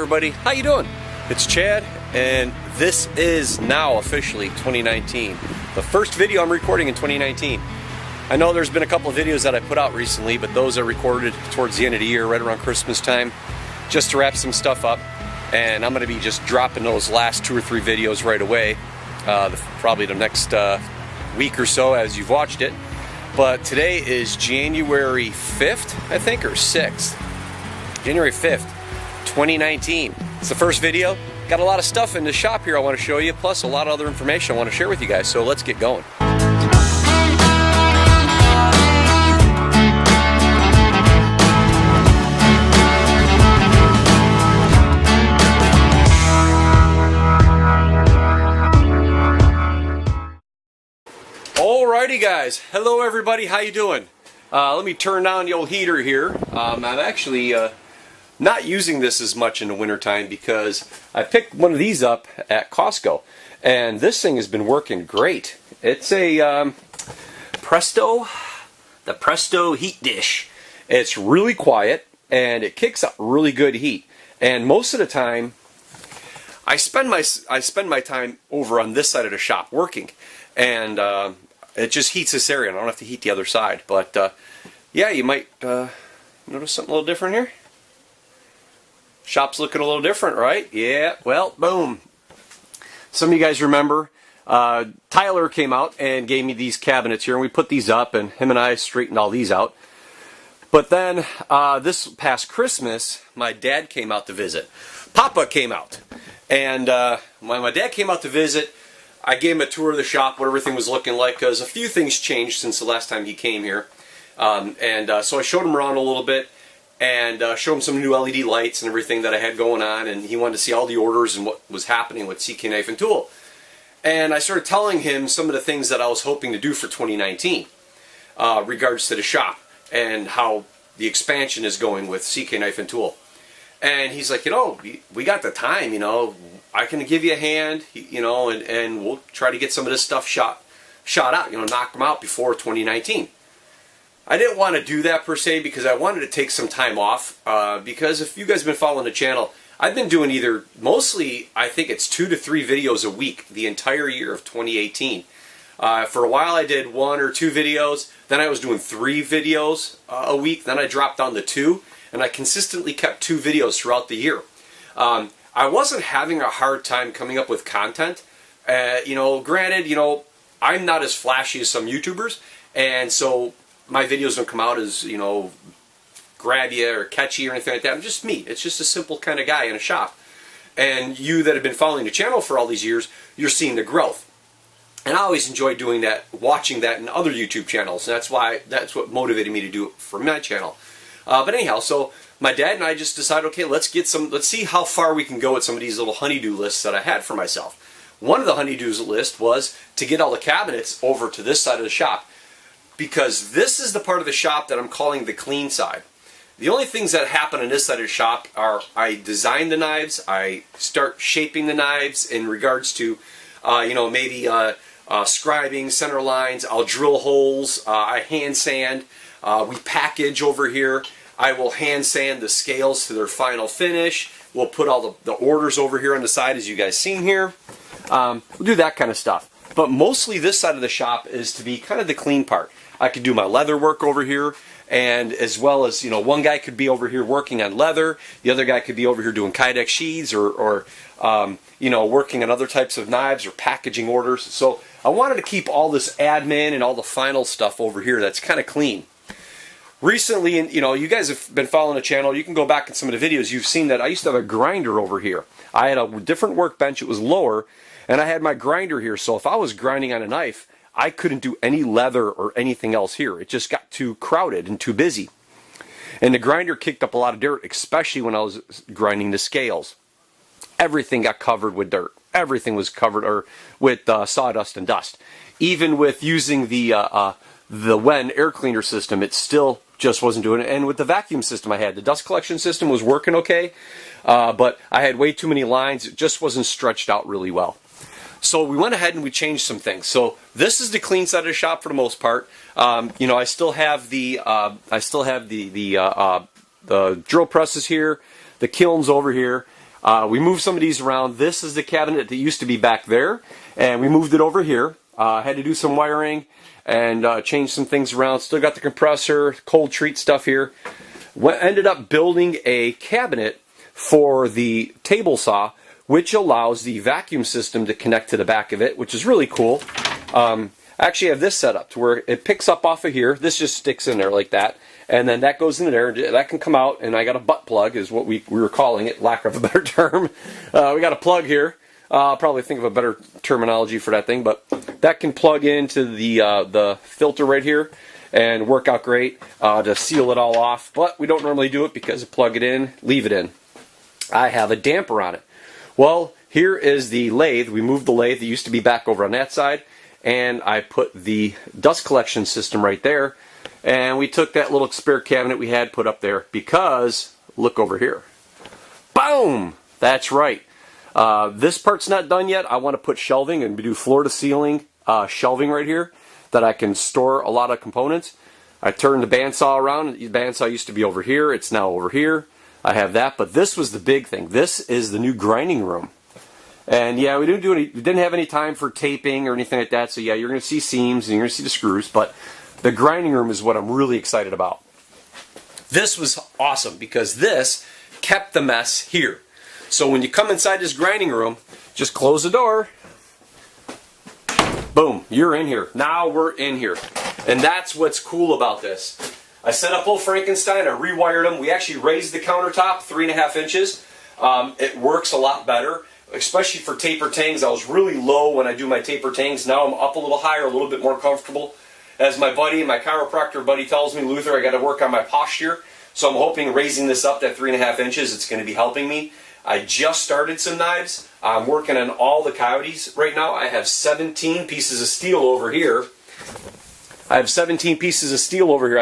everybody, how you doing? It's Chad, and this is now officially 2019. The first video I'm recording in 2019. I know there's been a couple of videos that I put out recently, but those are recorded towards the end of the year, right around Christmas time, just to wrap some stuff up. And I'm going to be just dropping those last 2 or 3 videos right away, probably the next week or so as you've watched it. But today is January 5th, I think, or 6th. January 5th, 2019. It's the first video. Got a lot of stuff in the shop here I want to show you, plus a lot of other information I want to share with you guys, so let's get going. Alrighty guys, hello everybody, how you doing? Let me turn down the old heater here. I'm actually not using this as much in the wintertime because I picked one of these up at Costco, and this thing has been working great. It's a Presto, the Presto heat dish. It's really quiet and it kicks up really good heat. And most of the time, I spend my time over on this side of the shop working, and it just heats this area, and I don't have to heat the other side. But yeah, you might notice something a little different here. Shop's looking a little different, right? Yeah, well, boom. Some of you guys remember Tyler came out and gave me these cabinets here, and we put these up, and him and I straightened all these out. But then this past Christmas, my dad came out to visit. Papa came out, and when my dad came out to visit, I gave him a tour of the shop, what everything was looking like, because a few things changed since the last time he came here. So I showed him around a little bit, and showed him some new LED lights and everything that I had going on, and he wanted to see all the orders and what was happening with CK Knife and Tool. And I started telling him some of the things that I was hoping to do for 2019, regards to the shop and how the expansion is going with CK Knife and Tool. And he's like, you know, we got the time, you know, I can give you a hand, you know, and we'll try to get some of this stuff shot out, you know, knock them out before 2019. I didn't want to do that per se because I wanted to take some time off, because if you guys have been following the channel, I've been doing mostly, I think it's 2 to 3 videos a week the entire year of 2018. For a while I did 1 or 2 videos, then I was doing 3 videos a week, then I dropped down to 2, and I consistently kept 2 videos throughout the year. I wasn't having a hard time coming up with content. You know, granted, you know, I'm not as flashy as some YouTubers, and so my videos don't come out as, you know, grab you or catchy or anything like that. I'm just me. It's just a simple kind of guy in a shop. And you that have been following the channel for all these years, you're seeing the growth. And I always enjoy doing that, watching that in other YouTube channels. And that's what motivated me to do it for my channel. But anyhow, so my dad and I just decided, okay, let's see how far we can go with some of these little honeydew lists that I had for myself. One of the honeydews list was to get all the cabinets over to this side of the shop, because this is the part of the shop that I'm calling the clean side. The only things that happen on this side of the shop are I design the knives, I start shaping the knives in regards to, you know, maybe scribing, center lines, I'll drill holes, I hand sand, we package over here, I will hand sand the scales to their final finish, we'll put all the orders over here on the side as you guys seen here, we'll do that kind of stuff. But mostly this side of the shop is to be kind of the clean part. I could do my leather work over here, and as well as, you know, one guy could be over here working on leather, the other guy could be over here doing Kydex sheaths or you know, working on other types of knives or packaging orders. So I wanted to keep all this admin and all the final stuff over here that's kind of clean. Recently, and you know, you guys have been following the channel, you can go back in some of the videos, you've seen that I used to have a grinder over here. I had a different workbench, it was lower, and I had my grinder here, so if I was grinding on a knife, I couldn't do any leather or anything else here. It just got too crowded and too busy. And the grinder kicked up a lot of dirt, especially when I was grinding the scales. Everything got covered with dirt. Everything was covered with sawdust and dust. Even with using the Wen air cleaner system, it still just wasn't doing it. And with the vacuum system I had, the dust collection system was working okay, but I had way too many lines. It just wasn't stretched out really well. So we went ahead and we changed some things. So this is the clean side of the shop for the most part. You know, I still have the drill presses here, the kilns over here. We moved some of these around. This is the cabinet that used to be back there, and we moved it over here. Had to do some wiring and change some things around. Still got the compressor, cold treat stuff here. Ended up building a cabinet for the table saw, which allows the vacuum system to connect to the back of it, which is really cool. I actually have this set up to where it picks up off of here. This just sticks in there like that, and then that goes in there. That can come out, and I got a butt plug, is what we were calling it, lack of a better term. We got a plug here. I'll probably think of a better terminology for that thing, but that can plug into the filter right here and work out great to seal it all off. But we don't normally do it because plug it in, leave it in. I have a damper on it. Well, here is the lathe. We moved the lathe that used to be back over on that side, and I put the dust collection system right there. And we took that little spare cabinet we had put up there because, look over here. Boom! That's right. This part's not done yet. I want to put shelving and do floor to ceiling shelving right here that I can store a lot of components. I turned the bandsaw around. The bandsaw used to be over here. It's now over here. I have that, but this was the big thing. This is the new grinding room. And yeah, we didn't have any time for taping or anything like that. So yeah, you're going to see seams and you're going to see the screws, but the grinding room is what I'm really excited about. This was awesome because this kept the mess here. So when you come inside this grinding room, just close the door. Boom, you're in here. Now we're in here. And that's what's cool about this. I set up old Frankenstein, I rewired them. We actually raised the countertop 3.5 inches. It works a lot better, especially for taper tangs. I was really low when I do my taper tangs. Now I'm up a little higher, a little bit more comfortable. As my chiropractor buddy tells me, Luther, I got to work on my posture. So I'm hoping raising this up to 3.5 inches, it's going to be helping me. I just started some knives. I'm working on all the Coyotes right now. I have 17 pieces of steel over here. I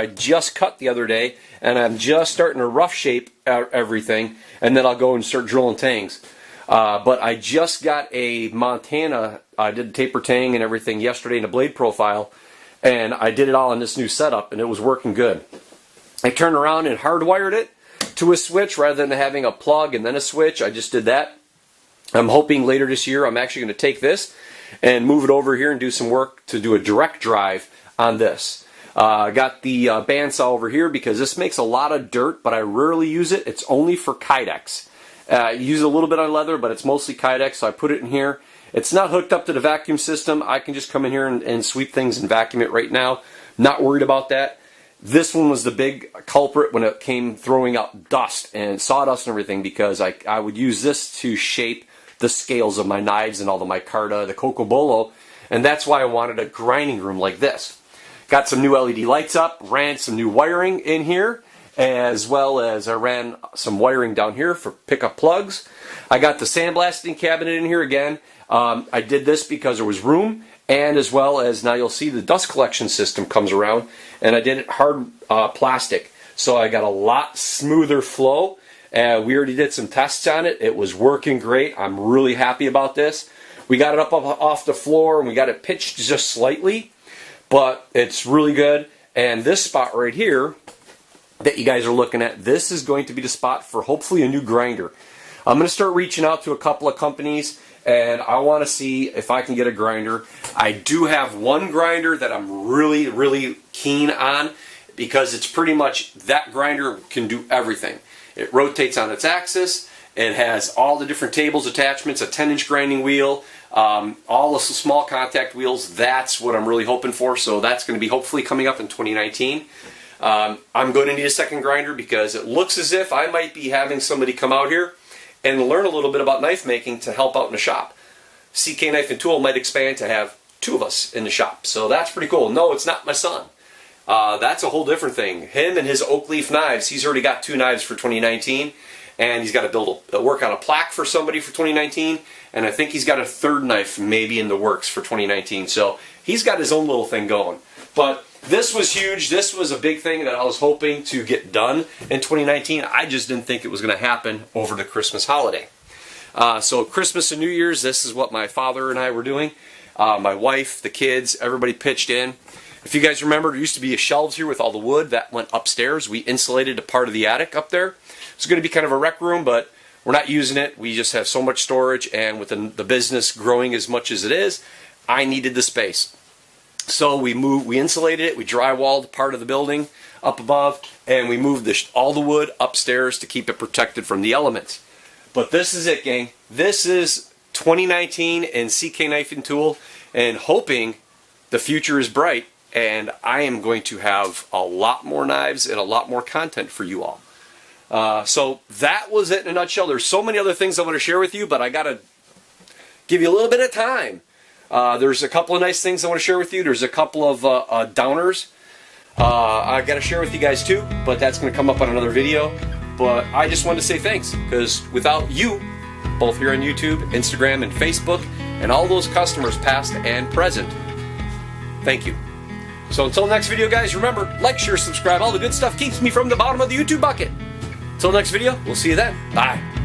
just cut the other day, and I'm just starting to rough shape everything, and then I'll go and start drilling tangs. But I just got a Montana, I did a taper tang and everything yesterday in a blade profile, and I did it all in this new setup, and it was working good. I turned around and hardwired it to a switch rather than having a plug and then a switch. I just did that. I'm hoping later this year I'm actually going to take this and move it over here and do some work to do a direct drive on this. I got the bandsaw over here because this makes a lot of dirt, but I rarely use it. It's only for Kydex. I use it a little bit on leather, but it's mostly Kydex, so I put it in here. It's not hooked up to the vacuum system. I can just come in here and sweep things and vacuum it right now. Not worried about that. This one was the big culprit when it came throwing out dust and sawdust and everything, because I would use this to shape the scales of my knives and all the micarta, the Cocobolo, and that's why I wanted a grinding room like this. Got some new LED lights up, ran some new wiring in here, as well as I ran some wiring down here for pickup plugs. I got the sandblasting cabinet in here again. I did this because there was room, and as well as now you'll see the dust collection system comes around, and I did it hard plastic, so I got a lot smoother flow. We already did some tests on it. It was working great. I'm really happy about this. We got it up off the floor, and we got it pitched just slightly, but it's really good. And this spot right here that you guys are looking at, this is going to be the spot for hopefully a new grinder. I'm going to start reaching out to a couple of companies, and I want to see if I can get a grinder. I do have one grinder that I'm really, really keen on, because it's pretty much, that grinder can do everything. It rotates on its axis. It has all the different tables, attachments, a 10-inch grinding wheel, all the small contact wheels. That's what I'm really hoping for. So that's going to be hopefully coming up in 2019. I'm going to need a second grinder because it looks as if I might be having somebody come out here and learn a little bit about knife making to help out in the shop. CK Knife and Tool might expand to have 2 of us in the shop. So that's pretty cool. No, it's not my son. That's a whole different thing. Him and his oak leaf knives, he's already got 2 knives for 2019, and he's got to work on a plaque for somebody for 2019, and I think he's got a 3rd knife maybe in the works for 2019. So he's got his own little thing going. But this was huge. This was a big thing that I was hoping to get done in 2019. I just didn't think it was going to happen over the Christmas holiday. So Christmas and New Year's, this is what my father and I were doing. My wife, the kids, everybody pitched in. If you guys remember, there used to be shelves here with all the wood that went upstairs. We insulated a part of the attic up there. It's going to be kind of a rec room, but We're not using it. We just have so much storage, and with the business growing as much as it is, I needed the space. So we insulated it, we drywalled part of the building up above, and we moved all the wood upstairs to keep it protected from the elements. But this is it, gang. This is 2019 and CK Knife and Tool, and hoping the future is bright, and I am going to have a lot more knives and a lot more content for you all. So that was it in a nutshell. There's so many other things I want to share with you, but I got to give you a little bit of time. There's a couple of nice things I want to share with you. There's a couple of downers I got to share with you guys too, but that's going to come up on another video. But I just wanted to say thanks, because without you, both here on YouTube, Instagram, and Facebook, and all those customers past and present, thank you. So until next video, guys, remember, like, share, subscribe. All the good stuff keeps me from the bottom of the YouTube bucket. Until next video, we'll see you then. Bye.